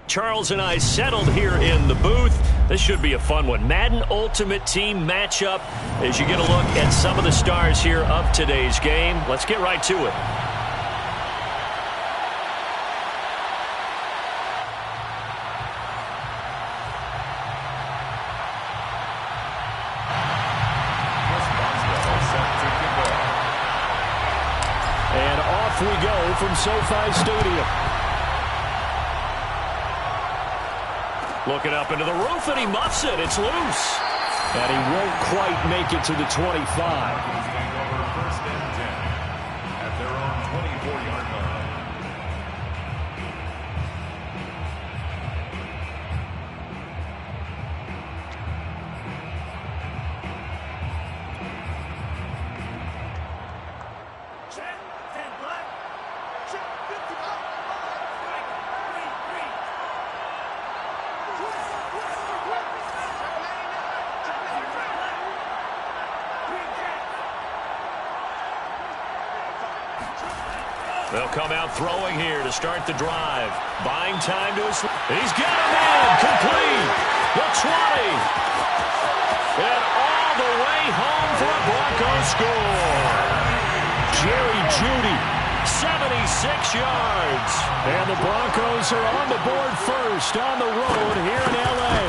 Charles and I settled here in the booth. This should be a fun one. Madden Ultimate Team matchup as you get a look at some of the stars here of today's game. Let's get right to it. And off we go from SoFi Stadium. Looking up into the roof, and he muffs it. It's loose. And he won't quite make it to the 25. He's going over first and 10 at their own 24-yard line. They'll come out throwing here to start the drive. Buying time to his... He's got him in. Complete. The 20. And all the way home for a Broncos score. Jerry Jeudy, 76 yards. And the Broncos are on the board first on the road here in L.A.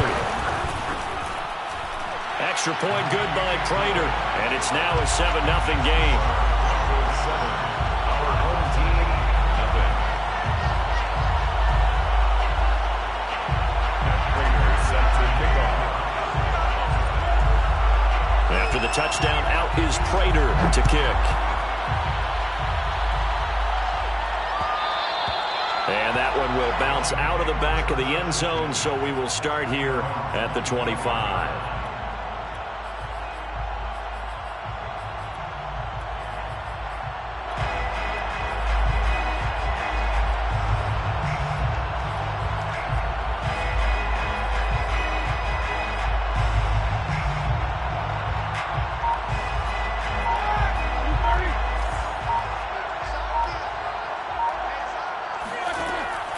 Extra point good by Prater. And it's now a 7-0 game. After the touchdown, out is Prater to kick. And that one will bounce out of the back of the end zone, so we will start here at the 25.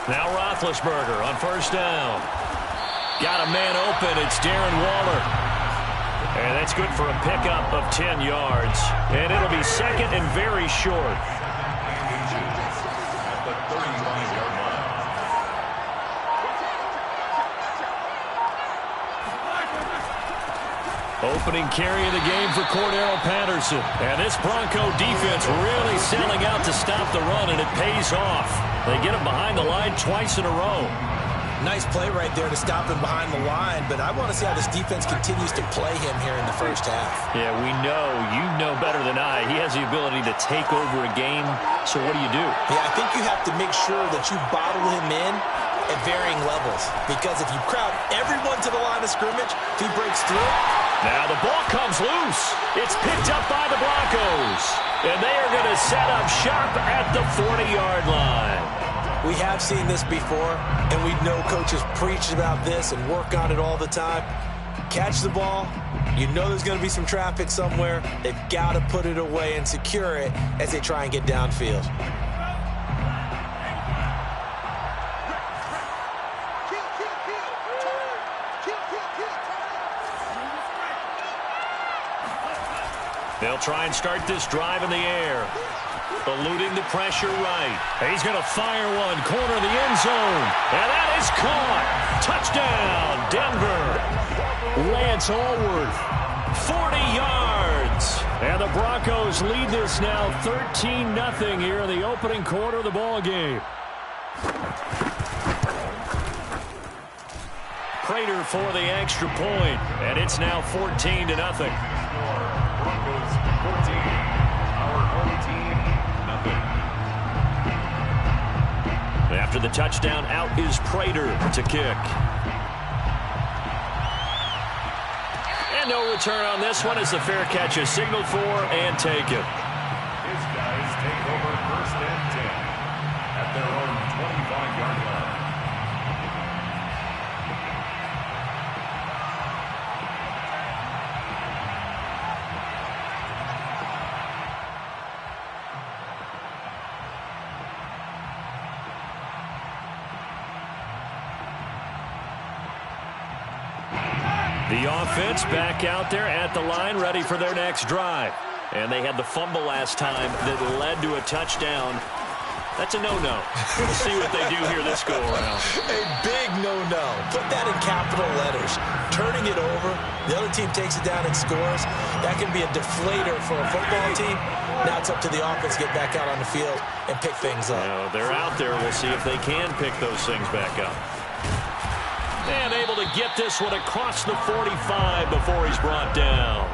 Now Roethlisberger on first down. Got a man open. It's Darren Waller. And that's good for a pickup of 10 yards. And it'll be second and very short. At the 35-yard line. Opening carry of the game for Cordero Patterson. And this Bronco defense really selling out to stop the run, and it pays off. They get him behind the line twice in a row. Nice play right there to stop him behind the line, but I want to see how this defense continues to play him here in the first half. Yeah, we know. You know better than I. He has the ability to take over a game, so what do? Yeah, I think you have to make sure that you bottle him in at varying levels, because if you crowd everyone to the line of scrimmage, if he breaks through. Now the ball comes loose. It's picked up by the Broncos, and they are going to set up shop at the 40-yard line. We have seen this before, and we know coaches preach about this and work on it all the time. Catch the ball. You know there's going to be some traffic somewhere. They've got to put it away and secure it as they try and get downfield. They'll try and start this drive in the air. Eluding the pressure right. He's going to fire one. Corner of the end zone. And that is caught. Touchdown, Denver. Lance Allworth, 40 yards. And the Broncos lead this now 13-0 here in the opening quarter of the ball game. Prater for the extra point. And it's now 14-0. Broncos 14. Our home team, nothing. After the touchdown, out is Prater to kick. And no return on this one as the fair catch is signaled for and taken. His guys take over first and 10 at their own 25-yard line. The offense back out there at the line, ready for their next drive. And they had the fumble last time that led to a touchdown. That's a no-no. We'll see what they do here this go-around. A big no-no. Put that in capital letters. Turning it over, the other team takes it down and scores. That can be a deflator for a football team. Now it's up to the offense to get back out on the field and pick things up. You know, they're out there. We'll see if they can pick those things back up. And able to get this one across the 45 before he's brought down.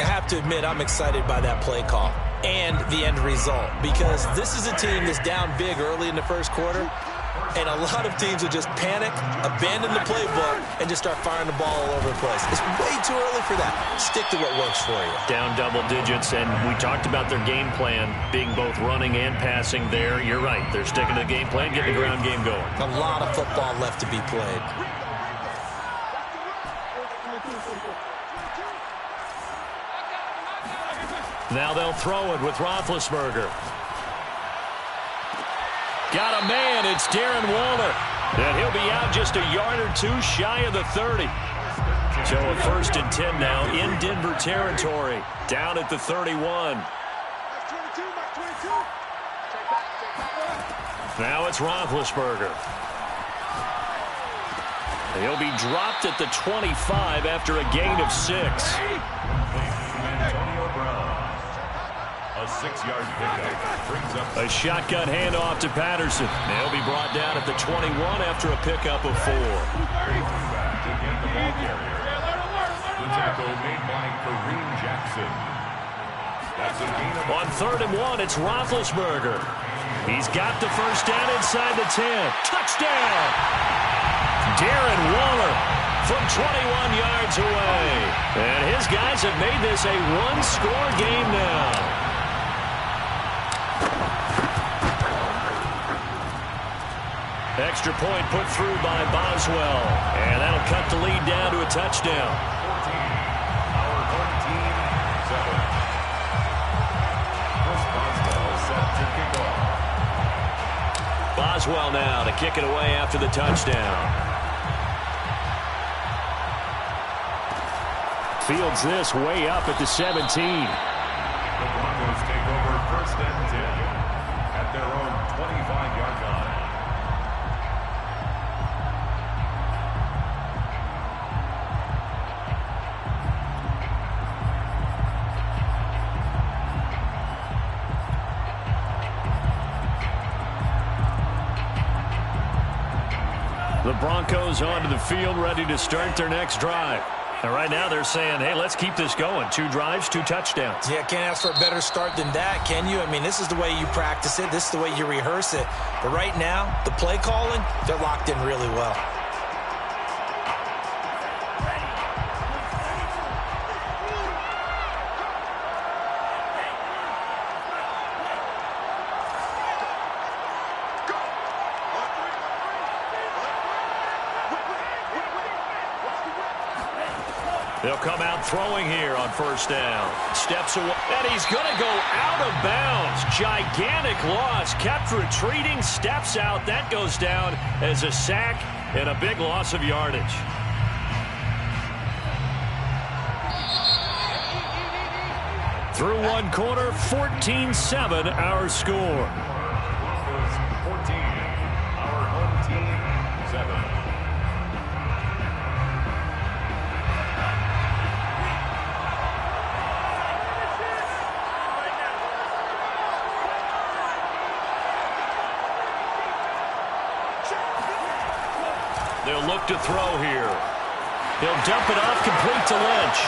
I have to admit, I'm excited by that play call and the end result, because this is a team that's down big early in the first quarter, and a lot of teams will just panic, abandon the playbook, and just start firing the ball all over the place. It's way too early for that. Stick to what works for you. Down double digits, and we talked about their game plan being both running and passing there. You're right. They're sticking to the game plan, getting the ground game going. A lot of football left to be played. Now they'll throw it with Roethlisberger. Got a man. It's Darren Waller. And he'll be out just a yard or two shy of the 30. So a 1st and 10 now in Denver territory. Down at the 31. Now it's Roethlisberger. He'll be dropped at the 25 after a gain of 6. A 6-yard pickup brings up a shotgun handoff to Patterson. They'll be brought down at the 21 after a pickup of 4. back to get the ball carrier. The tackle made by Kareem Jackson. That's a gain of On 3rd and 1, it's Roethlisberger. He's got the first down inside the 10. Touchdown! Darren Waller from 21 yards away. And his guys have made this a one-score game now. Extra point put through by Boswell. And that'll cut the lead down to a touchdown. 14. Our home team, 7. Chris Boswell set to kick off. Boswell now to kick it away after the touchdown. Fields this way up at the 17. The Broncos take over 1st and 10 at their own 25-yard line. The Broncos onto the field, ready to start their next drive. And right now they're saying, hey, let's keep this going. 2 drives, 2 touchdowns. Yeah, can't ask for a better start than that, can you? I mean, this is the way you practice it. This is the way you rehearse it. But right now, the play calling, they're locked in really well. They'll come out throwing here on 1st down. Steps away, and he's going to go out of bounds. Gigantic loss. Kept retreating, steps out. That goes down as a sack and a big loss of yardage. Through one quarter, 14-7 our score. Broncos 14. Our home team, 7. They'll look to throw here. He'll dump it off complete to Lynch.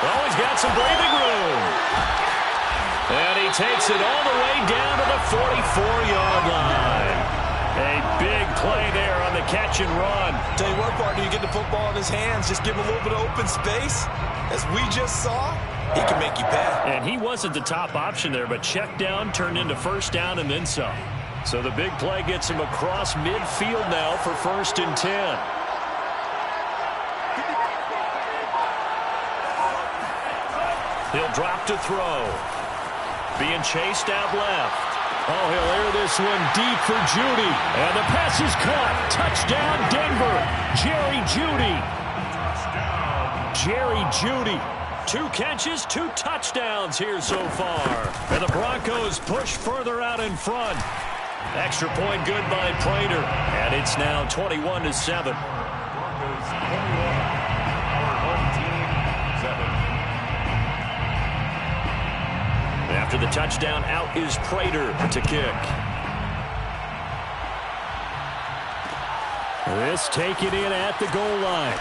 Oh, he's got some breathing room. And he takes it all the way down to the 44-yard line. A big play there on the catch and run. Tell you what, partner, you get the football in his hands, just give him a little bit of open space. As we just saw, he can make you pay. And he wasn't the top option there, but check down turned into 1st down and then some. So the big play gets him across midfield now for 1st and 10. He'll drop to throw. Being chased out left. Oh, he'll air this one deep for Jeudy. And the pass is caught. Touchdown, Denver. Jerry Jeudy. Touchdown, Jerry Jeudy. 2 catches, 2 touchdowns here so far. And the Broncos push further out in front. Extra point good by Prater. And it's now 21-7. Broncos 21. Our home team 7. After the touchdown, out is Prater to kick. This taken in at the goal line.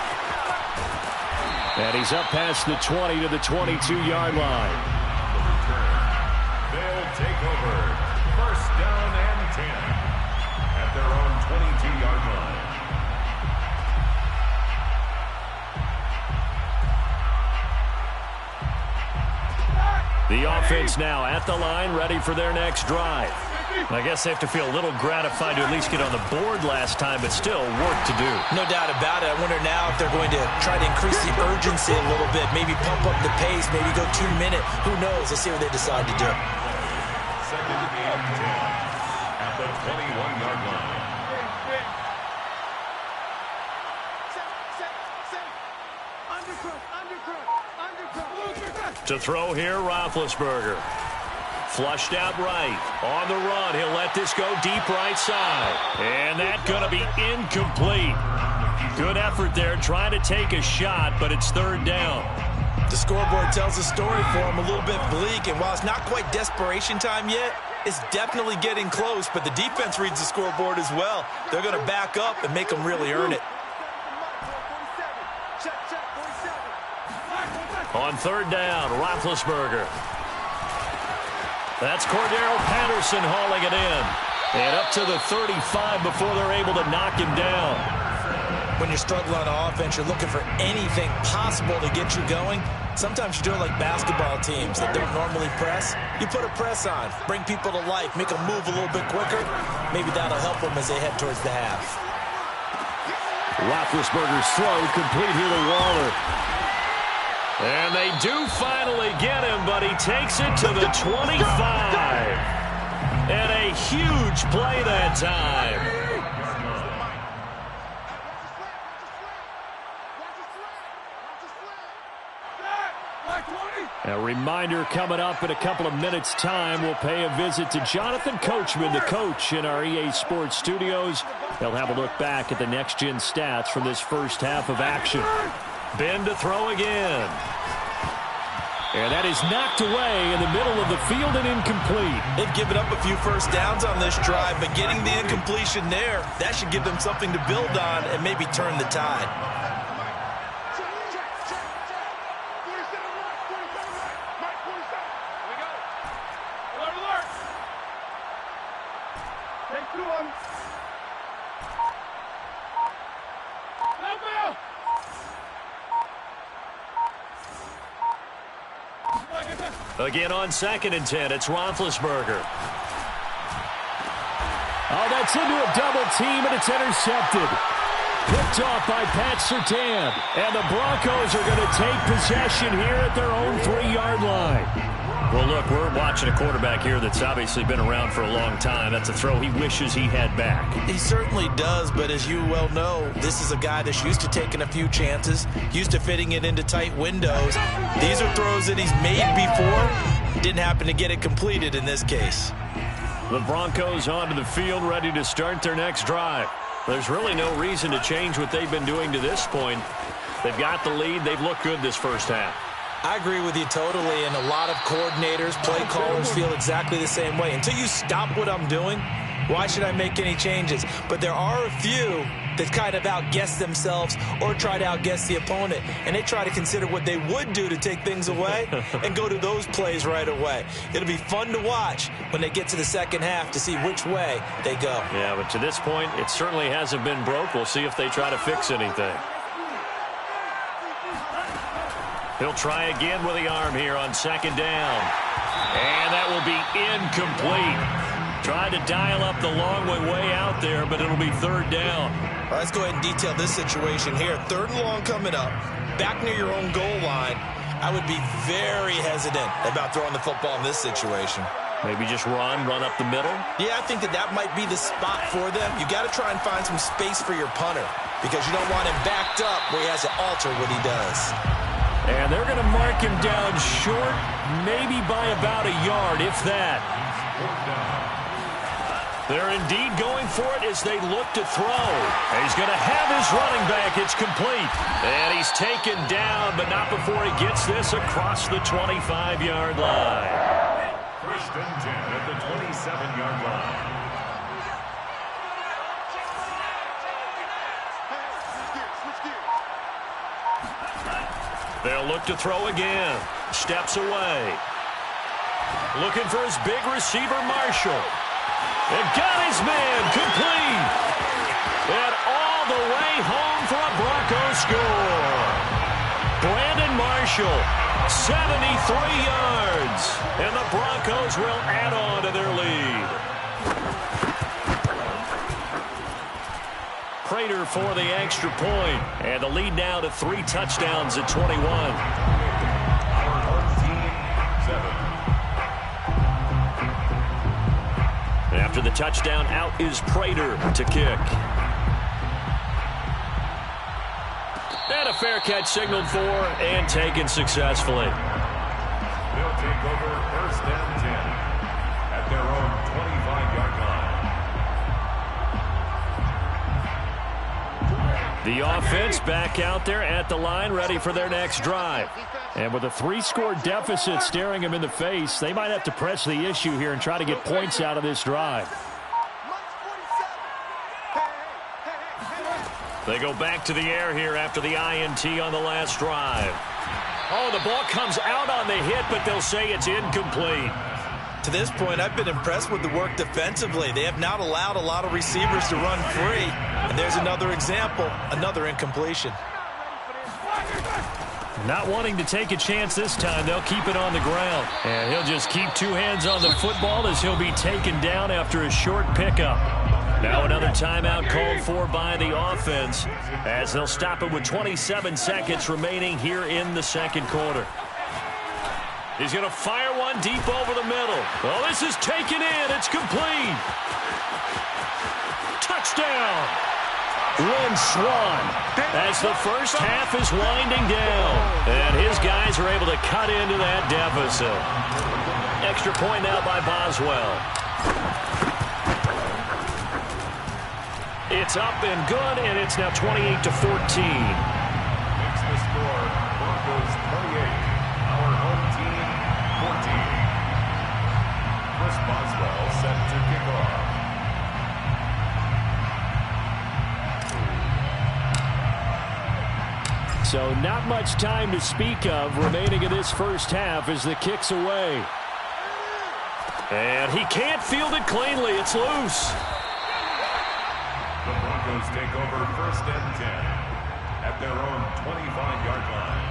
And he's up past the 20 to the 22-yard line. They'll take over. First down and 10 at their own 22-yard line. The offense now at the line, ready for their next drive. I guess they have to feel a little gratified to at least get on the board last time, but still work to do. No doubt about it. I wonder now if they're going to try to increase the urgency a little bit, maybe pump up the pace, maybe go 2 minute. Who knows? Let's see what they decide to do. Second and 10 at the 21-yard line. To throw here, Roethlisberger. Flushed out right. On the run. He'll let this go deep right side. And that's going to be incomplete. Good effort there trying to take a shot, but it's third down. The scoreboard tells a story for him, a little bit bleak. And while it's not quite desperation time yet, it's definitely getting close. But the defense reads the scoreboard as well. They're going to back up and make them really earn it. On third down, Roethlisberger. That's Cordero Patterson hauling it in. And up to the 35 before they're able to knock him down. When you're struggling on offense, you're looking for anything possible to get you going. Sometimes you do it like basketball teams that don't normally press. You put a press on, bring people to life, make them move a little bit quicker. Maybe that'll help them as they head towards the half. Roethlisberger's throw complete here to Waller. And they do finally get him, but he takes it to the 25. And a huge play that time. A reminder coming up in a couple of minutes' time. We'll pay a visit to Jonathan Coachman, the coach in our EA Sports studios. They'll have a look back at the next-gen stats from this first half of action. Ben to throw again. And that is knocked away in the middle of the field and incomplete. They've given up a few first downs on this drive, but getting the incompletion there, that should give them something to build on and maybe turn the tide. Again on 2nd and 10, it's Roethlisberger. Oh, that's into a double team, and it's intercepted. Picked off by Pat Surtain. And the Broncos are going to take possession here at their own 3-yard line. Well, look, we're watching a quarterback here that's obviously been around for a long time. That's a throw he wishes he had back. He certainly does, but as you well know, this is a guy that's used to taking a few chances, used to fitting it into tight windows. These are throws that he's made before. Didn't happen to get it completed in this case. The Broncos onto the field, ready to start their next drive. There's really no reason to change what they've been doing to this point. They've got the lead. They've looked good this first half. I agree with you totally, and a lot of coordinators, play callers feel exactly the same way. Until you stop what I'm doing, why should I make any changes? But there are a few that kind of outguess themselves or try to outguess the opponent, and they try to consider what they would do to take things away and go to those plays right away. It'll be fun to watch when they get to the second half to see which way they go. Yeah, but to this point, it certainly hasn't been broke. We'll see if they try to fix anything. He'll try again with the arm here on 2nd down. And that will be incomplete. Tried to dial up the long way out there, but it'll be 3rd down. All right, let's go ahead and detail this situation here. 3rd and long coming up, back near your own goal line. I would be very hesitant about throwing the football in this situation. Maybe just run up the middle? Yeah, I think that might be the spot for them. You got to try and find some space for your punter because you don't want him backed up where he has to alter what he does. And they're going to mark him down short, maybe by about a yard, if that. They're indeed going for it as they look to throw. He's going to have his running back. It's complete. And he's taken down, but not before he gets this across the 25-yard line. First and 10 at the 27-yard line. They'll look to throw again. Steps away. Looking for his big receiver, Marshall. And got his man complete. And all the way home for a Broncos score. Brandon Marshall, 73 yards. And the Broncos will add on to their lead. Prater for the extra point. And the lead now to 3 touchdowns at 21. After the touchdown, out is Prater to kick. And a fair catch signaled for and taken successfully. They'll take over first and 10 at their own 25-yard line. The offense back out there at the line, ready for their next drive. And with a 3-score deficit staring them in the face, they might have to press the issue here and try to get points out of this drive. They go back to the air here after the INT on the last drive. Oh, the ball comes out on the hit, but they'll say it's incomplete. To this point, I've been impressed with the work defensively. They have not allowed a lot of receivers to run free. And there's another example, another incompletion. Not wanting to take a chance this time, they'll keep it on the ground. And he'll just keep 2 hands on the football as he'll be taken down after a short pickup. Now another timeout called for by the offense as they'll stop it with 27 seconds remaining here in the second quarter. He's going to fire one deep over the middle. Oh, this is taken in. It's complete. Touchdown. Lynn Swann as the first half is winding down. And his guys are able to cut into that deficit. Extra point now by Boswell. It's up and good, and it's now 28-14. Makes the score Broncos 28, our home team 14. Chris Boswell set to kick off. So not much time to speak of remaining in this first half as the kick's away. And he can't field it cleanly. It's loose. The Broncos take over first and 10 at their own 25-yard line.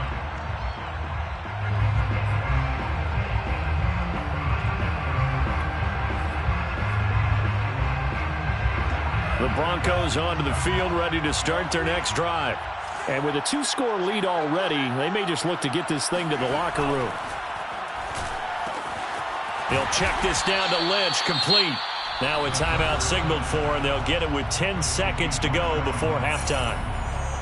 The Broncos onto the field, ready to start their next drive. And with a 2-score lead already, they may just look to get this thing to the locker room. They'll check this down to Lynch, complete. Now a timeout signaled for, and they'll get it with 10 seconds to go before halftime.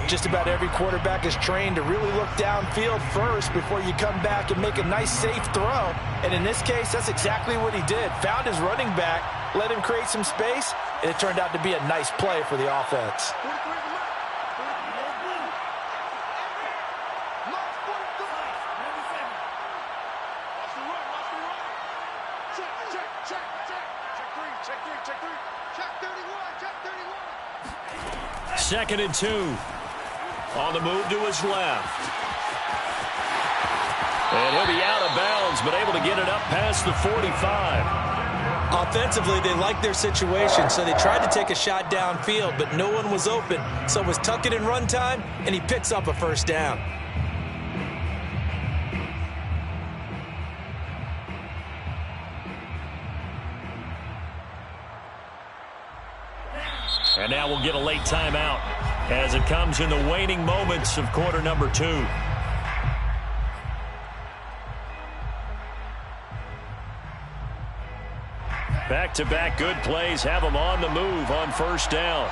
Just about every quarterback is trained to really look downfield first before you come back and make a nice, safe throw. And in this case, that's exactly what he did. Found his running back, let him create some space, and it turned out to be a nice play for the offense. Second and 2. On the move to his left. And he'll be out of bounds, but able to get it up past the 45. Offensively, they liked their situation, so they tried to take a shot downfield, but no one was open. So it was tuck it and run time, and he picks up a first down. And now we'll get a late timeout as it comes in the waning moments of quarter number 2. Back-to-back good plays have them on the move on first down.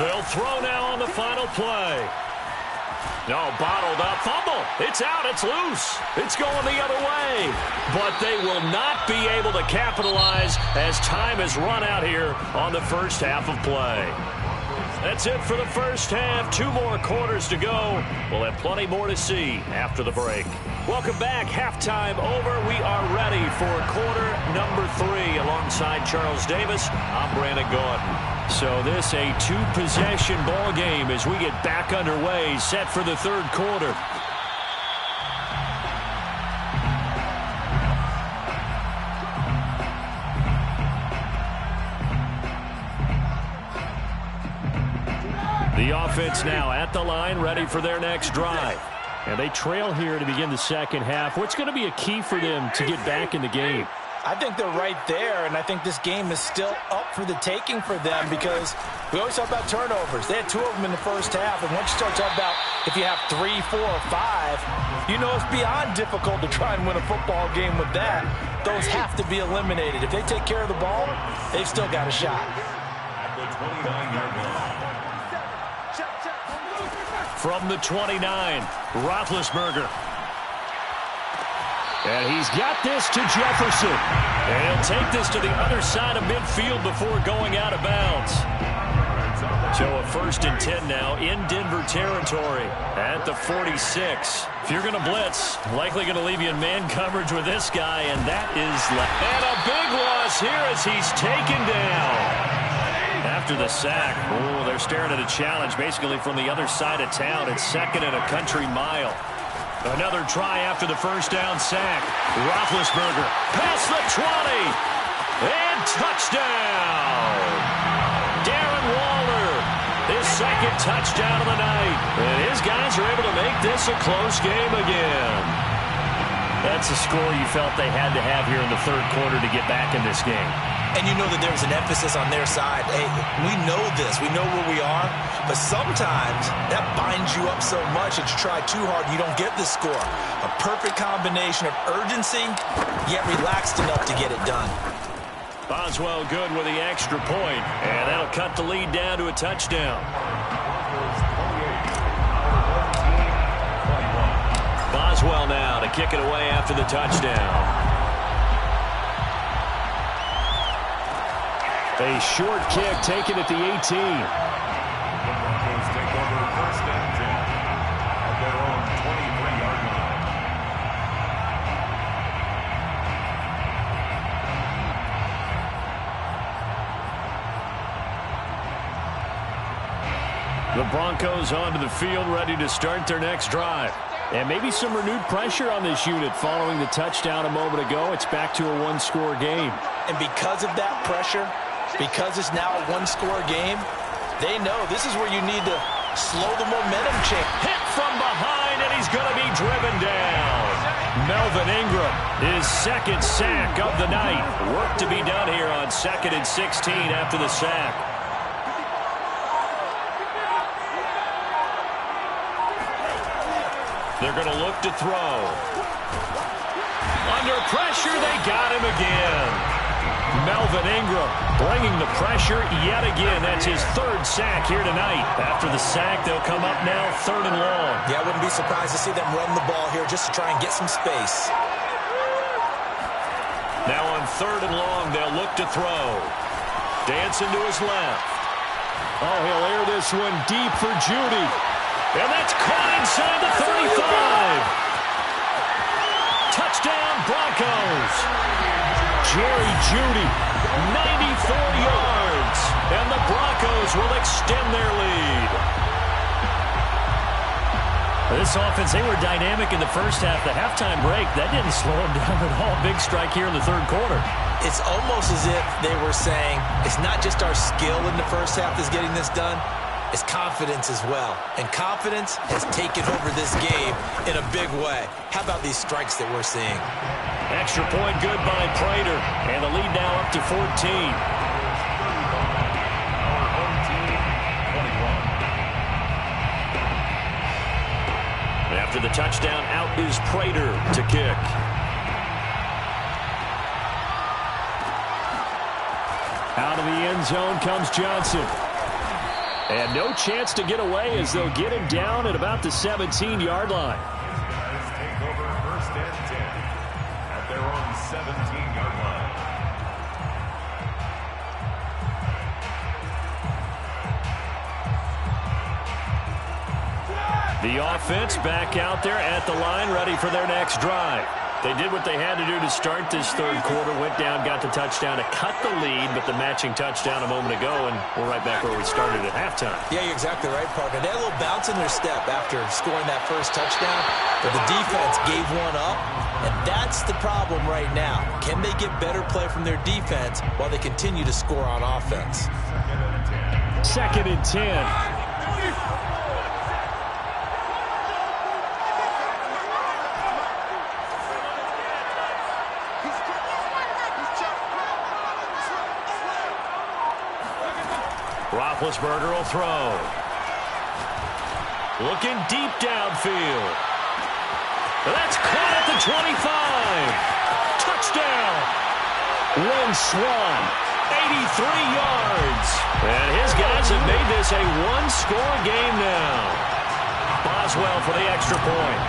They'll throw now on the final play. No, bottled up. Fumble. It's out. It's loose. It's going the other way. But they will not be able to capitalize as time has run out here on the first half of play. That's it for the first half. 2 more quarters to go. We'll have plenty more to see after the break. Welcome back. Halftime over. We are ready for quarter number 3 alongside Charles Davis. I'm Brandon Gaudin. So this a 2-possession ball game as we get back underway, set for the third quarter. The offense now at the line, ready for their next drive. And they trail here to begin the second half. What's going to be a key for them to get back in the game? I think they're right there, and I think this game is still up for the taking for them because we always talk about turnovers. They had 2 of them in the first half, and once you start talking about if you have 3, 4, or 5, you know it's beyond difficult to try and win a football game with that. Those have to be eliminated. If they take care of the ball, they've still got a shot. At the 29-yard line. From the 29, Roethlisberger. And he's got this to Jefferson. And he'll take this to the other side of midfield before going out of bounds. So a 1st and 10 now in Denver territory at the 46. If you're going to blitz, likely going to leave you in man coverage with this guy, and that is and a big loss here as he's taken down. After the sack, oh, they're staring at a challenge basically from the other side of town. It's 2nd and a country mile. Another try after the first down sack. Roethlisberger past the 20. And touchdown. Darren Waller, his 2nd touchdown of the night. And his guys are able to make this a close game again. That's a score you felt they had to have here in the third quarter to get back in this game. And you know that there's an emphasis on their side. Hey, we know this. We know where we are. But sometimes that binds you up so much that you try too hard and you don't get the score. A perfect combination of urgency, yet relaxed enough to get it done. Boswell good with the extra point. And that'll cut the lead down to a touchdown. Boswell now to kick it away after the touchdown. A short kick taken at the 18. The Broncos take over 1st and 10 at their own 23-yard line. The Broncos onto the field, ready to start their next drive. And maybe some renewed pressure on this unit following the touchdown a moment ago. It's back to a 1-score game. And because of that pressure, because it's now a 1-score game, they know this is where you need to slow the momentum change. Hit from behind, and he's going to be driven down. Melvin Ingram, his 2nd sack of the night. Work to be done here on 2nd and 16 after the sack. They're going to look to throw. Under pressure, they got him again. Melvin Ingram bringing the pressure yet again. That's his 3rd sack here tonight. After the sack, they'll come up now 3rd and long. Yeah, I wouldn't be surprised to see them run the ball here just to try and get some space. Now on 3rd and long, they'll look to throw. Dancing to his left. Oh, he'll air this one deep for Jeudy. And that's caught inside the 35. Touchdown, Broncos. Jerry Jeudy, 94 yards. And the Broncos will extend their lead. This offense, they were dynamic in the first half. The halftime break, that didn't slow them down at all. Big strike here in the third quarter. It's almost as if they were saying, it's not just our skill in the first half that's getting this done. It's confidence as well. And confidence has taken over this game in a big way. How about these strikes that we're seeing? Extra point good by Prater. And the lead now up to 14. After the touchdown, out is Prater to kick. Out of the end zone comes Johnson. And no chance to get away as they'll get him down at about the 17-yard line. Guys take over 1st and 10 at their own 17-yard line. The offense back out there at the line, ready for their next drive. They did what they had to do to start this third quarter, went down, got the touchdown to cut the lead, but the matching touchdown a moment ago, and we're right back where we started at halftime. Yeah, you're exactly right, partner. They had a little bounce in their step after scoring that first touchdown, but the defense gave one up, and that's the problem right now. Can they get better play from their defense while they continue to score on offense? 2nd and 10. Roethlisberger will throw. Looking deep downfield. That's caught at the 25. Touchdown. Lynn Swann, 83 yards. And his guys have made this a one-score game now. Boswell for the extra point.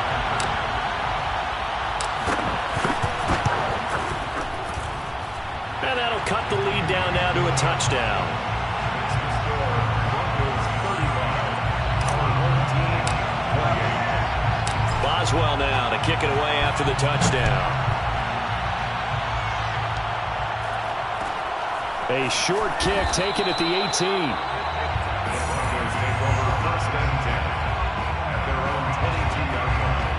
And that'll cut the lead down now to a touchdown. Boswell now to kick it away after the touchdown. A short kick taken at the 18. The Broncos take over 1st and 10 at their own 22-yard line.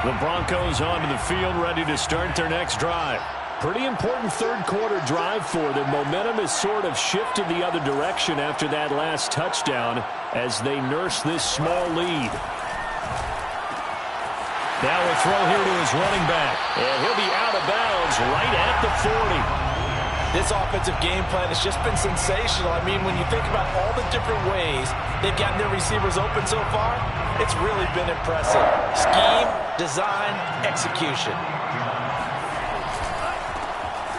The Broncos onto the field, ready to start their next drive. Pretty important third quarter drive for them. Momentum has sort of shifted the other direction after that last touchdown as they nurse this small lead. Now a throw here to his running back. And he'll be out of bounds right at the 40. This offensive game plan has just been sensational. I mean, when you think about all the different ways they've gotten their receivers open so far, it's really been impressive. Scheme, design, execution.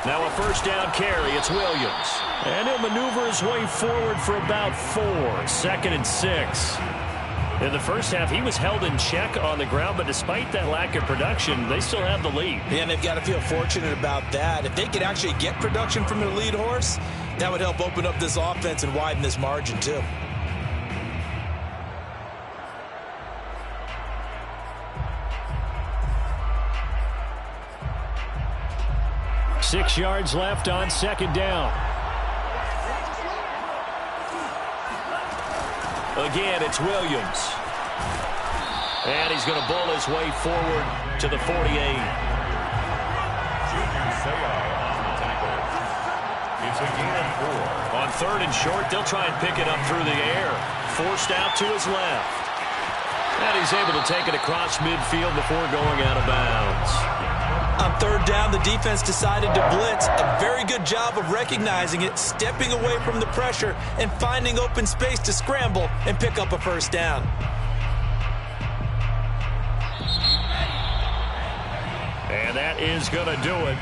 Now a first down carry. It's Williams. And he'll maneuver his way forward for about 4. 2nd and 6. In the first half, he was held in check on the ground, but despite that lack of production, they still have the lead. Yeah, and they've got to feel fortunate about that. If they could actually get production from their lead horse, that would help open up this offense and widen this margin too. Six yards left on 2nd down. Again, it's Williams. And he's going to bull his way forward to the 48. Junior Seau on the tackle. It's a gain of 4. On 3rd and short, they'll try and pick it up through the air. Forced out to his left. And he's able to take it across midfield before going out of bounds. On 3rd down, the defense decided to blitz. A very good job of recognizing it, stepping away from the pressure, and finding open space to scramble and pick up a first down. And that is going to do it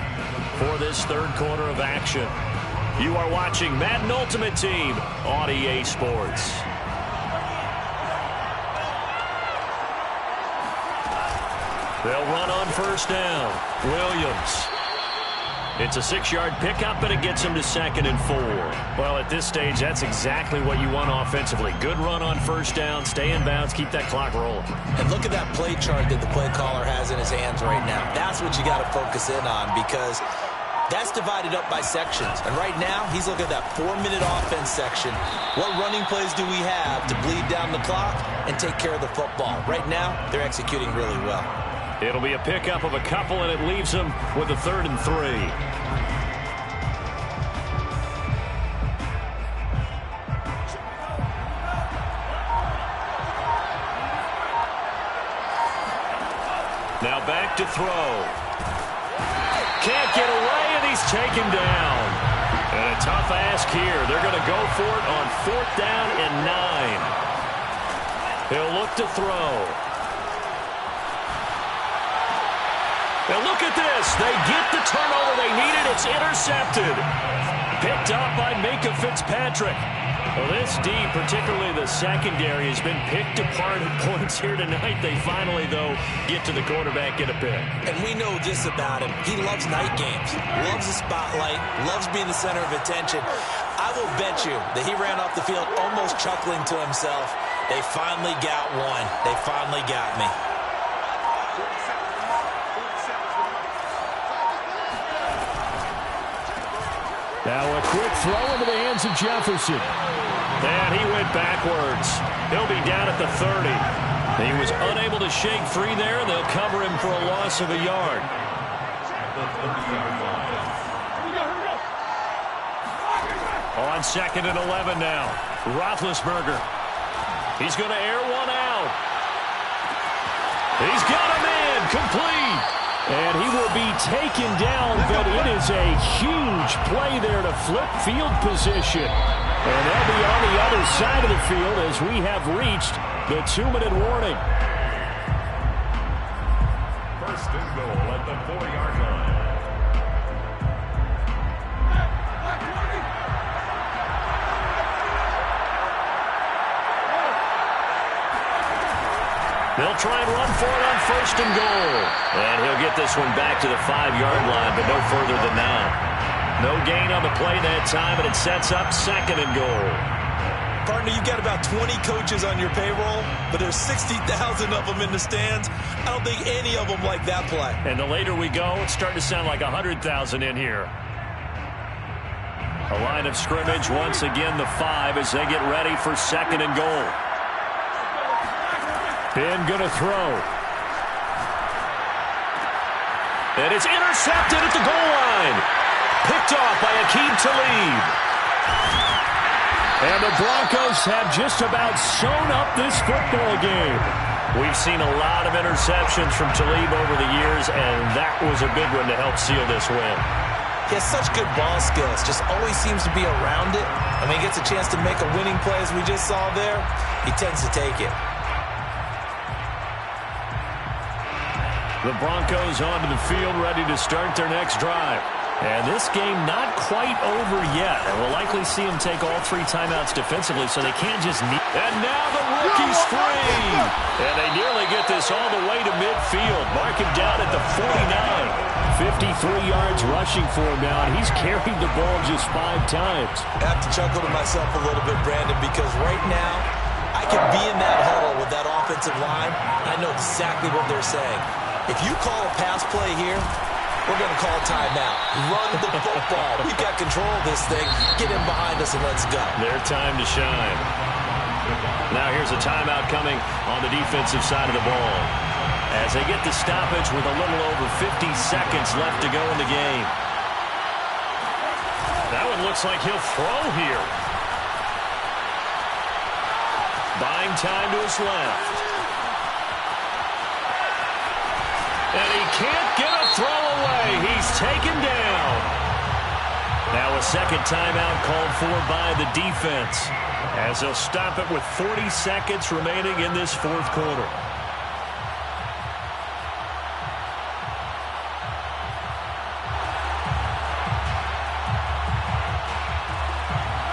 for this third quarter of action. You are watching Madden Ultimate Team on EA Sports. They'll run on first down. Williams. It's a 6-yard pickup, but it gets him to 2nd and 4. Well, at this stage, that's exactly what you want offensively. Good run on first down, stay in bounds, keep that clock rolling. And look at that play chart that the play caller has in his hands right now. That's what you got to focus in on because that's divided up by sections. And right now, he's looking at that 4-minute offense section. What running plays do we have to bleed down the clock and take care of the football? Right now, they're executing really well. It'll be a pickup of a couple, and it leaves them with a 3rd and 3. Now back to throw. Can't get away, and he's taken down. And a tough ask here. They're going to go for it on 4th down and 9. He'll look to throw. And look at this. They get the turnover they needed. It's intercepted. Picked up by Minkah Fitzpatrick. Well, this D, particularly the secondary, has been picked apart at points here tonight. They finally, though, get to the quarterback, get a pick. And we know this about him. He loves night games, loves the spotlight, loves being the center of attention. I will bet you that he ran off the field almost chuckling to himself. They finally got one. They finally got me. Now a quick throw into the hands of Jefferson. And he went backwards. He'll be down at the 30. He was unable to shake free there. They'll cover him for a loss of a yard. On 2nd and 11 now. Roethlisberger. He's going to air one out. He's got a man complete. And he will be taken down, but it is a huge play there to flip field position. And they'll be on the other side of the field as we have reached the 2-minute warning. 1st and goal at the 4-yard line. They'll try and run for it on 1st and goal. And he'll get this one back to the 5-yard line, but no further than that. No gain on the play that time, and it sets up 2nd and goal. Partner, you've got about 20 coaches on your payroll, but there's 60,000 of them in the stands. I don't think any of them like that play. And the later we go, it's starting to sound like 100,000 in here. A line of scrimmage, once again the 5 as they get ready for 2nd and goal. Ben going to throw. And it's intercepted at the goal line. Picked off by Aqib Talib. And the Broncos have just about sewn up this football game. We've seen a lot of interceptions from Talib over the years, and that was a big one to help seal this win. He has such good ball skills, just always seems to be around it. And when he gets a chance to make a winning play, as we just saw there, he tends to take it. The Broncos onto the field, ready to start their next drive. And this game not quite over yet. And we'll likely see them take all 3 timeouts defensively, so they can't just... And now the rookie's free! And they nearly get this all the way to midfield. Mark him down at the 49. 53 yards rushing for him now, and he's carried the ball just 5 times. I have to chuckle to myself a little bit, Brandon, because right now, I could be in that huddle with that offensive line. I know exactly what they're saying. If you call a pass play here, we're going to call timeout. Run the football. We've got control of this thing. Get him behind us and let's go. Their time to shine. Now here's a timeout coming on the defensive side of the ball. As they get the stoppage with a little over 50 seconds left to go in the game. That one looks like he'll throw here. Buying time to his left. And he can't get a throw away. He's taken down. Now a second timeout called for by the defense, as they'll stop it with 40 seconds remaining in this 4th quarter.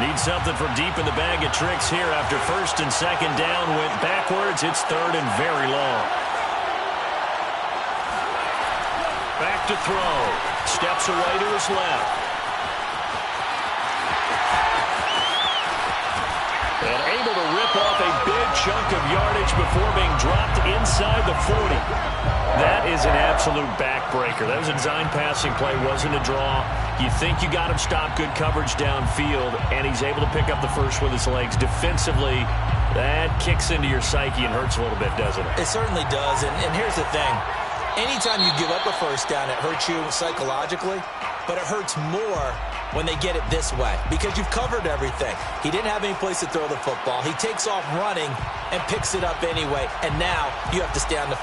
Need something from deep in the bag of tricks here after 1st and 2nd down went backwards. It's 3rd and very long. Back to throw. Steps away to his left. And able to rip off a big chunk of yardage before being dropped inside the 40. That is an absolute backbreaker. That was a design passing play, wasn't a draw. You think you got him stopped, good coverage downfield, and he's able to pick up the first with his legs. Defensively, that kicks into your psyche and hurts a little bit, doesn't it? It certainly does, and here's the thing. Anytime you give up a first down, it hurts you psychologically, but it hurts more when they get it this way because you've covered everything. He didn't have any place to throw the football. He takes off running and picks it up anyway, and now you have to stay on the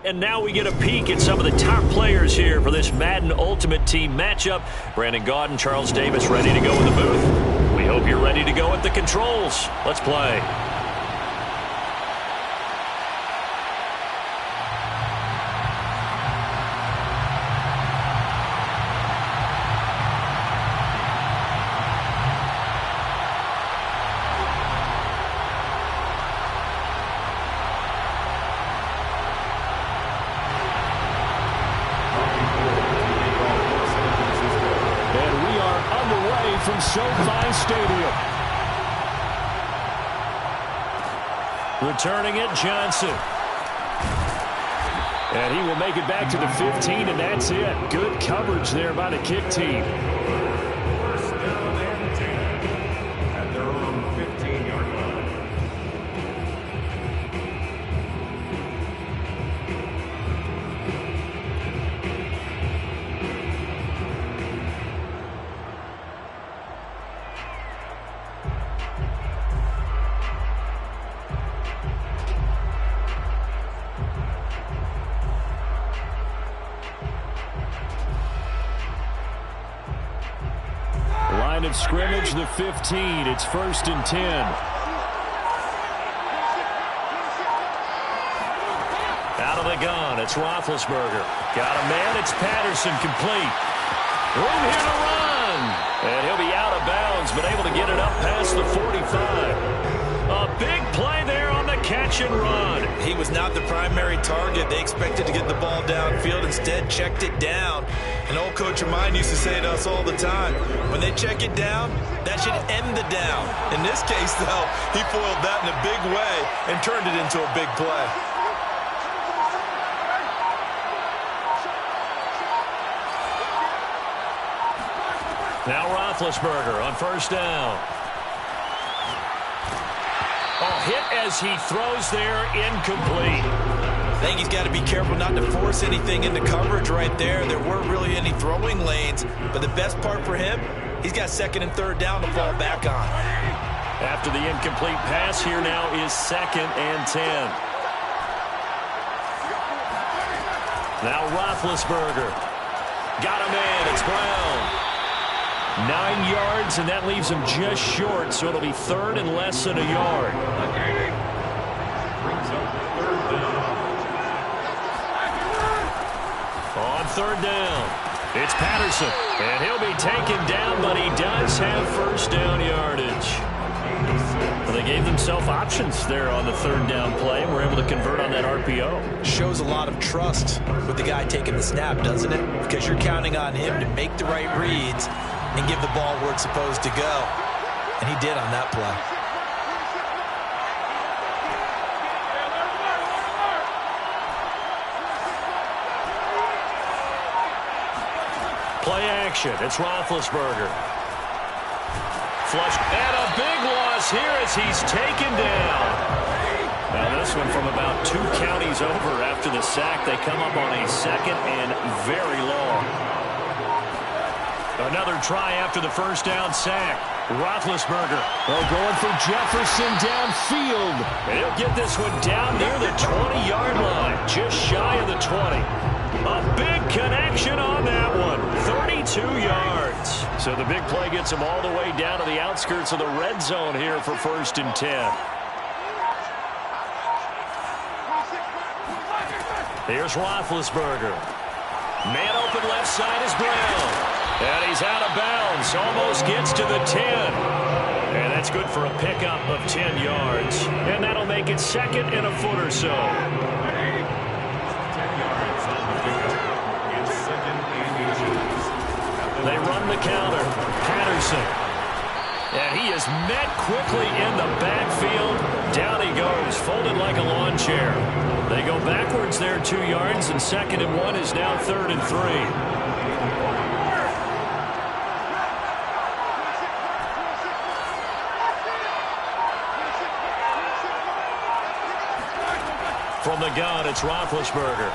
And now we get a peek at some of the top players here for this Madden Ultimate Team matchup. Brandon Gaudin, Charles Davis ready to go in the booth. We hope you're ready to go at the controls. Let's play. From SoFi Stadium. Returning it, Johnson. And he will make it back to the 15, and that's it. Good coverage there by the kick team. First down and 10 at their own 15-yard line. Line of scrimmage, the 15. It's 1st and 10. Out of the gun, it's Roethlisberger. Got a man, it's Patterson, complete. Room here to run. And he'll be out of bounds, but able to get it up past the 45. A big play there on the catch and run. He was not the primary target. They expected to get the ball downfield. Instead, checked it down. An old coach of mine used to say to us all the time, when they check it down, that should end the down. In this case, though, he foiled that in a big way and turned it into a big play. Now Roethlisberger on 1st down. Hit as he throws there, incomplete. I think he's got to be careful not to force anything into coverage right there. There weren't really any throwing lanes, but the best part for him, he's got 2nd and 3rd down to fall back on. After the incomplete pass, here now is 2nd and 10. Now Roethlisberger. Got a man, it's Brown. 9 yards, and that leaves him just short, so it'll be 3rd and less than a yard. On 3rd down, it's Patterson, and he'll be taken down, but he does have 1st down yardage. Well, they gave themselves options there on the 3rd down play, and were able to convert on that RPO. Shows a lot of trust with the guy taking the snap, doesn't it? Because you're counting on him to make the right reads and give the ball where it's supposed to go. And he did on that play. Play action. It's Roethlisberger. Flush. And a big loss here as he's taken down. Now this one from about 2 counties over after the sack. They come up on a 2nd and very long. Another try after the first down sack. Roethlisberger. Oh, going for Jefferson downfield. And he'll get this one down near the 20-yard line, just shy of the 20. A big connection on that one, 32 yards. So the big play gets him all the way down to the outskirts of the red zone here for 1st and 10. Here's Roethlisberger. Man open left side is Brown. And he's out of bounds. Almost gets to the 10. And that's good for a pickup of 10 yards. And that'll make it 2nd and a foot or so. 10 yards on the pickup. It's 2nd and 8. They run the counter. Patterson. And he is met quickly in the backfield. Down he goes, folded like a lawn chair. They go backwards there 2 yards, and 2nd and 1 is now 3rd and 3. From the gun, it's Roethlisberger.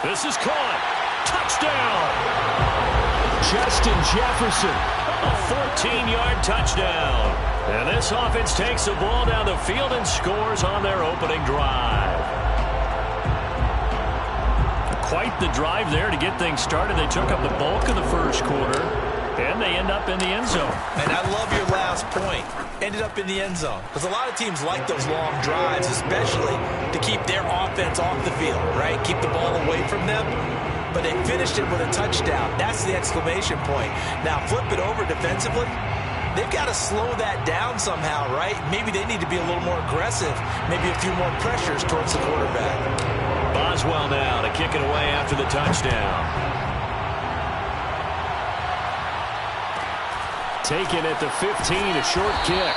This is caught. Touchdown! Justin Jefferson. A 14-yard touchdown. And this offense takes the ball down the field and scores on their opening drive. Quite the drive there to get things started. They took up the bulk of the first quarter, and they end up in the end zone. And I love your last point. Ended up in the end zone. Because a lot of teams like those long drives, especially to keep their offense off the field, right? Keep the ball away from them. But they finished it with a touchdown. That's the exclamation point. Now, flip it over defensively. They've got to slow that down somehow, right? Maybe they need to be a little more aggressive. Maybe a few more pressures towards the quarterback. Boswell now to kick it away after the touchdown. Taken at the 15, a short kick.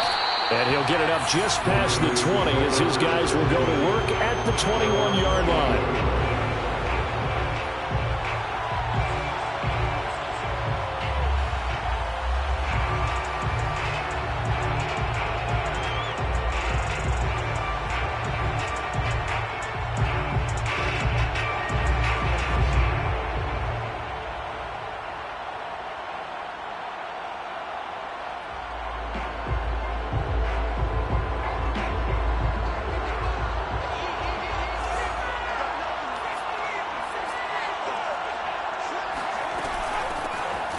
And he'll get it up just past the 20 as his guys will go to work at the 21-yard line.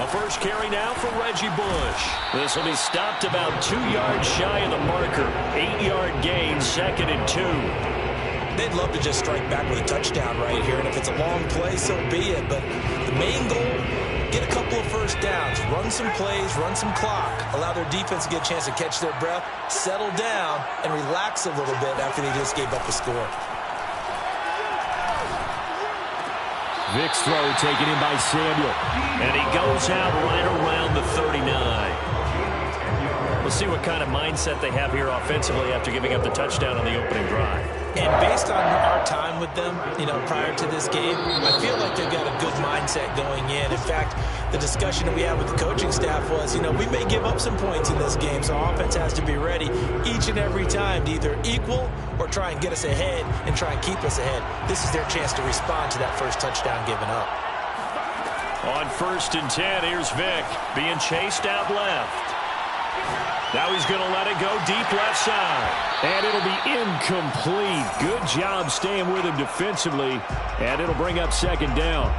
First carry now for Reggie Bush. This will be stopped about 2 yards shy of the marker. 8-yard gain, 2nd and 2. They'd love to just strike back with a touchdown right here. And if it's a long play, so be it. But the main goal, get a couple of first downs. Run some plays, run some clock. Allow their defense to get a chance to catch their breath, settle down, and relax a little bit after they just gave up a score. Vick's throw taken in by Samuel. And he goes out right around the 39. We'll see what kind of mindset they have here offensively after giving up the touchdown on the opening drive. And based on our time with them, prior to this game, I feel like they've got a good mindset going in. In fact, the discussion that we had with the coaching staff was, we may give up some points in this game, so our offense has to be ready each and every time to either equal or try and get us ahead and try and keep us ahead. This is their chance to respond to that first touchdown given up. On 1st and 10, here's Vick being chased out left. Now he's going to let it go deep left side. And it'll be incomplete. Good job staying with him defensively. And it'll bring up 2nd down.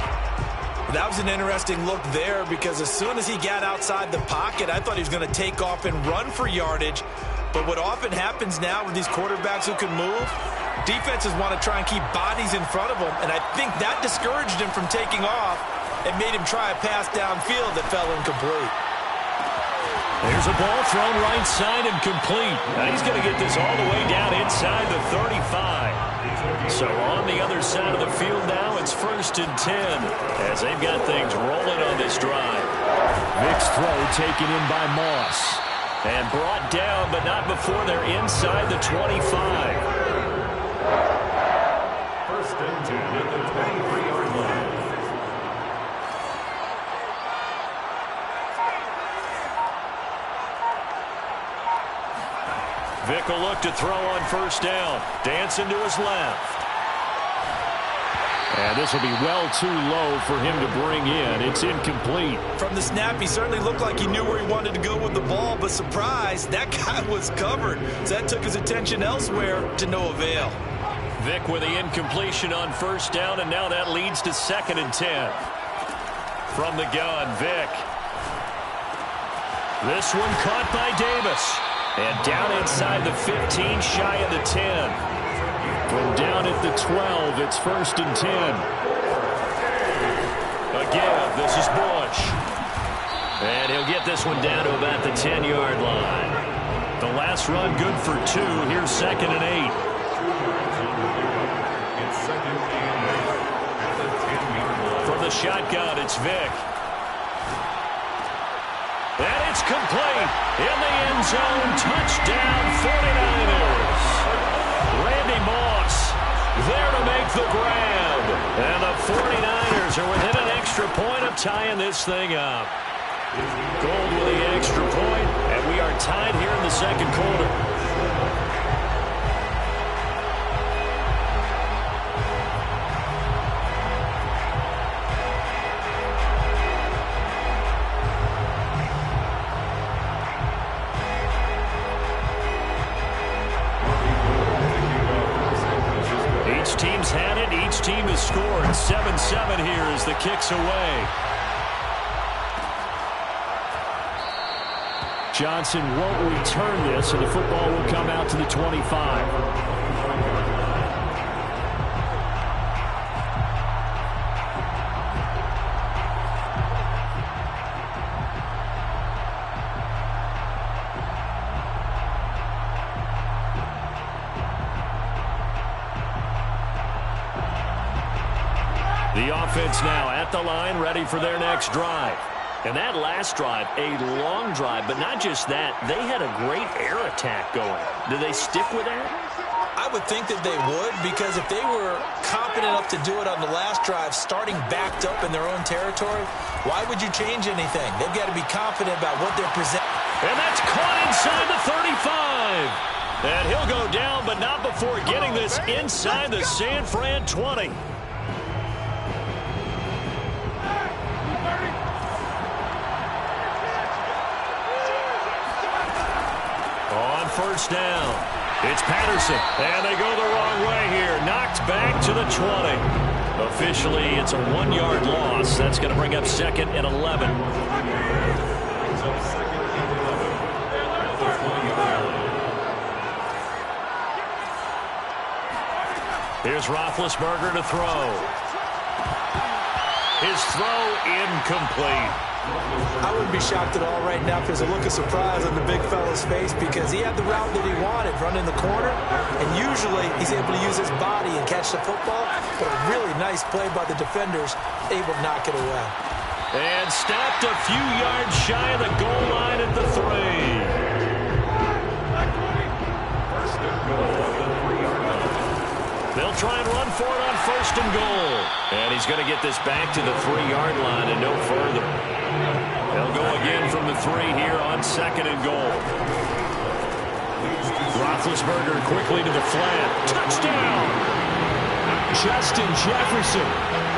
That was an interesting look there because as soon as he got outside the pocket, I thought he was going to take off and run for yardage. But what often happens now with these quarterbacks who can move, defenses want to try and keep bodies in front of them. And I think that discouraged him from taking off and made him try a pass downfield that fell incomplete. There's a ball thrown right side and complete. Now he's going to get this all the way down inside the 35. So on the other side of the field now, it's 1st and 10 as they've got things rolling on this drive. Vick's throw taken in by Moss. And brought down, but not before they're inside the 25. 1st and 10 at the 23-yard line. Vick will look to throw on first down. Dancing to his left. And this will be well too low for him to bring in. It's incomplete. From the snap, he certainly looked like he knew where he wanted to go with the ball, but surprise, that guy was covered. So that took his attention elsewhere to no avail. Vick with the incompletion on first down, and now that leads to 2nd and 10. From the gun, Vick. This one caught by Davis. And down inside the 15, shy of the 10. From down at the 12, it's 1st and 10. Again, this is Bush. And he'll get this one down to about the 10-yard line. The last run good for 2. Here's 2nd and 8. It's 2nd and 8 at the 10-yard line. From the shotgun, it's Vick. And it's complete. In the end zone, touchdown 49ers. Randy Moss there to make the grab. And the 49ers are within an extra point of tying this thing up. Gold with the extra point, and we are tied here in the 2nd quarter. Team's had it. Each team has scored. 7-7 here as the kick's away. Johnson won't return this, and the football will come out to the 25. The offense now at the line, ready for their next drive. And that last drive, a long drive, but not just that. They had a great air attack going. Do they stick with that? I would think that they would, because if they were confident enough to do it on the last drive, starting backed up in their own territory, why would you change anything? They've got to be confident about what they're presenting. And that's caught inside the 35. And he'll go down, but not before getting this inside the San Fran 20. First down. It's Patterson, and they go the wrong way here. Knocked back to the 20. Officially, it's a 1-yard loss. That's going to bring up 2nd and 11. Here's Roethlisberger to throw. His throw incomplete. I wouldn't be shocked at all right now if there's a look of surprise on the big fella's face, because he had the route that he wanted, running the corner, and usually he's able to use his body and catch the football, but a really nice play by the defenders, able to knock it away. And stopped a few yards shy of the goal line at the 3. They'll try and run for it on 1st and goal. And he's going to get this back to the 3-yard line and no further. They'll go again from the 3 here on 2nd and goal. Roethlisberger quickly to the flat. Touchdown! Justin Jefferson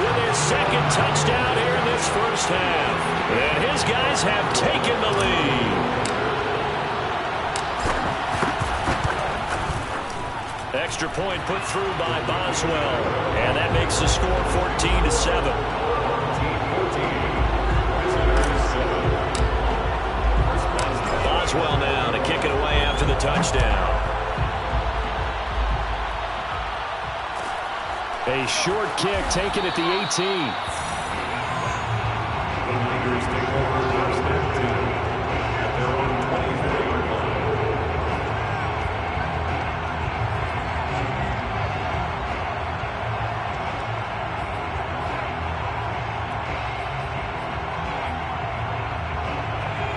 with his 2nd touchdown here in this first half. And his guys have taken the lead. Extra point put through by Boswell. And that makes the score 14-7. Boswell now to kick it away after the touchdown. A short kick taken at the 18. The Raiders take over 1st and 10 at their own 23-yard line.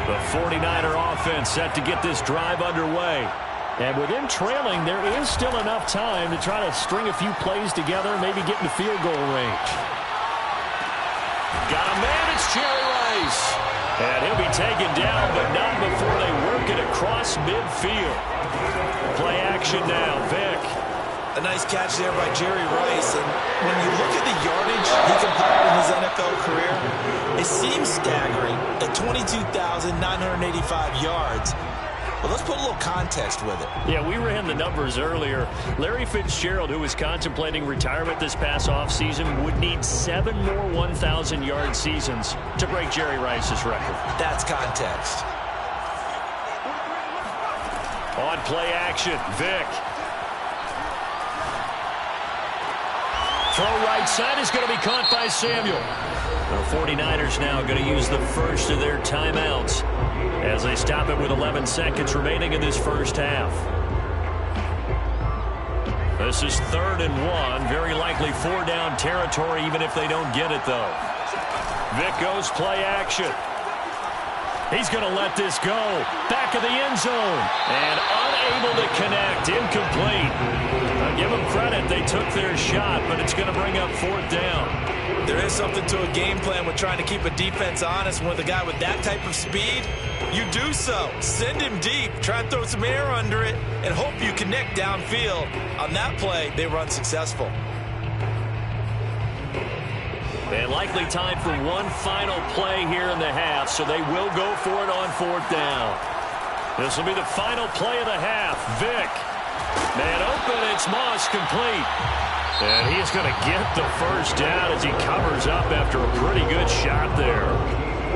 The 49er offense set to get this drive underway. And with them trailing, there is still enough time to try to string a few plays together, maybe get in the field goal range. Got a man, it's Jerry Rice. And he'll be taken down, but not before they work it across midfield. action now. Vick. A nice catch there by Jerry Rice. And when you look at the yardage he compiled in his NFL career, it seems staggering at 22,985 yards. But let's put a little context with it. Yeah, we ran the numbers earlier. Larry Fitzgerald, who was contemplating retirement this past offseason, would need 7 more 1,000-yard seasons to break Jerry Rice's record. That's context. On play action, Vick. Throw right side is going to be caught by Samuel. The 49ers now going to use the first of their timeouts as they stop it with 11 seconds remaining in this first half. This is 3rd and 1. Very likely 4-down territory even if they don't get it, though. Vick goes play action. He's going to let this go. Back of the end zone. And unable to connect. Incomplete. I'll give them credit. They took their shot, but it's going to bring up 4th down. There is something to a game plan with trying to keep a defense honest. With a guy with that type of speed, you do so. Send him deep. Try and throw some air under it and hope you connect downfield. On that play, they were unsuccessful. And likely time for one final play here in the half, so they will go for it on 4th down. This will be the final play of the half. Vick. Man open, it's Moss, complete. And he's going to get the first down as he covers up after a pretty good shot there.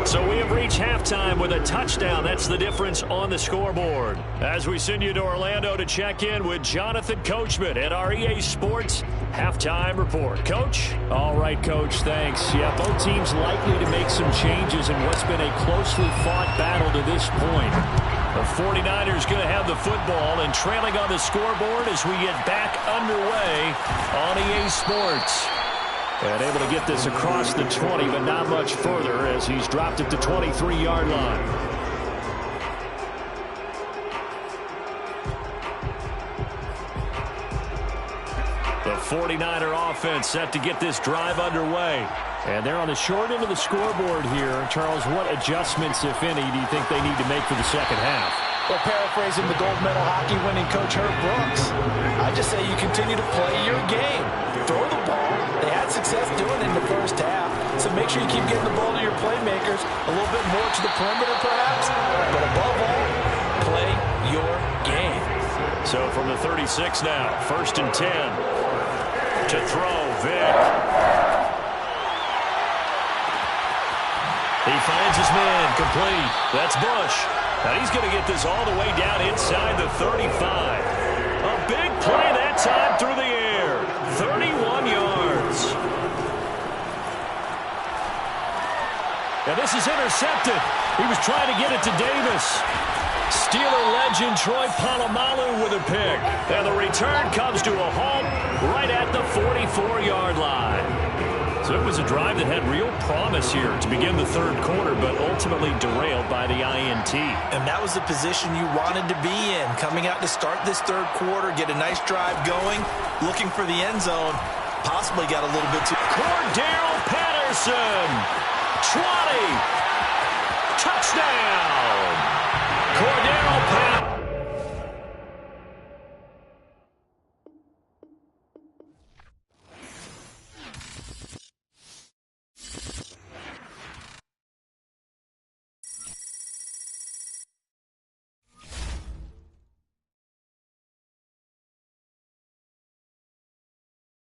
So we have reached halftime with a touchdown. That's the difference on the scoreboard. As we send you to Orlando to check in with Jonathan Coachman at our EA Sports Halftime Report. Coach? All right, Coach, thanks. Yeah, both teams likely to make some changes in what's been a closely fought battle to this point. The 49ers going to have the football and trailing on the scoreboard as we get back underway on EA Sports. And able to get this across the 20, but not much further as he's dropped it to 23-yard line. The 49er offense set to get this drive underway. And they're on the short end of the scoreboard here. Charles, what adjustments, if any, do you think they need to make for the second half? Well, paraphrasing the gold medal hockey winning coach Herb Brooks, I just say you continue to play your game. Throw the ball. They had success doing it in the first half, so make sure you keep getting the ball to your playmakers, a little bit more to the perimeter perhaps, but above all, play your game. So from the 36 now, 1st and 10. To throw, Vick. He finds his man, complete. That's Bush. Now he's going to get this all the way down inside the 35. A big play that time through the air. 31 yards. Now this is intercepted. He was trying to get it to Davis. Steeler legend Troy Polamalu with a pick. And the return comes to a halt right at the 44-yard line. So it was a drive that had real promise here to begin the 3rd quarter, but ultimately derailed by the INT. And that was the position you wanted to be in. Coming out to start this 3rd quarter, get a nice drive going, looking for the end zone. Possibly got a little bit too... Cordero Patterson, 20, touchdown. Cordero Patterson